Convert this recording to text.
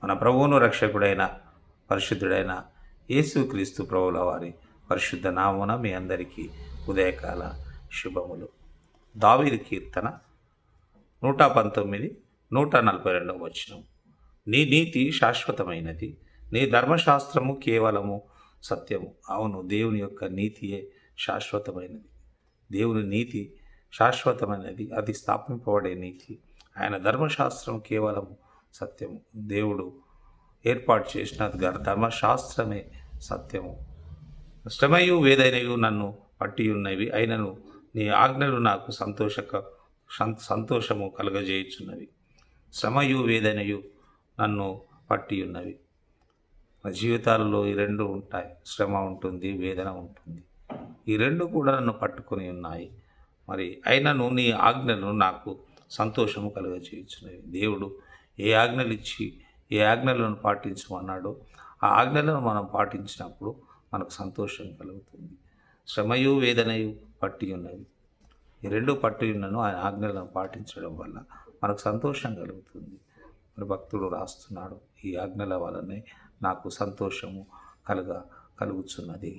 మన ప్రభువును రక్షకుడైన పరిశుద్ధుడైన యేసుక్రీస్తు ప్రభుల వారి పరిశుద్ధ నామమున మీ అందరికీ ఉదయకాల శుభములు. దావీదు కీర్తన 119, 142 వచనం. నీ నీతి శాశ్వతమైనది, నీ ధర్మశాస్త్రము కేవలము సత్యము. అవును, దేవుని యొక్క నీతియే శాశ్వతమైనది. దేవుని నీతి శాశ్వతమైనది, అది స్థాపింపబడే నీతి. ఆయన ధర్మశాస్త్రం కేవలము సత్యము. దేవుడు ఏర్పాటు చేసిన ధర్మశాస్త్రమే సత్యము. శ్రమయు వేదనయు నన్ను పట్టి ఉన్నవి, అయినను నీ ఆజ్ఞలు నాకు సంతోషము కలుగజేయుచున్నవి. శ్రమయు వేదనయు నన్ను పట్టి ఉన్నవి. మన జీవితాలలో ఈ రెండు ఉంటాయి. శ్రమ ఉంటుంది, వేదన ఉంటుంది. ఈ రెండు కూడా నన్ను పట్టుకొని ఉన్నాయి. మరి అయినను నీ ఆజ్ఞలు నాకు సంతోషము కలుగజేయుచున్నవి. దేవుడు ఏ ఆజ్ఞలు ఇచ్చి ఏ ఆజ్ఞలను పాటించమన్నాడో ఆ ఆజ్ఞలను మనం పాటించినప్పుడు మనకు సంతోషం కలుగుతుంది. శ్రమయు వేదనయు పట్టి ఉన్నవి. ఈ రెండు పట్టి ఉన్నను ఆయన ఆజ్ఞలను పాటించడం వల్ల మనకు సంతోషం కలుగుతుంది. మరి భక్తుడు రాస్తున్నాడు, ఈ ఆజ్ఞల వలనే నాకు సంతోషము కలుగుచున్నది.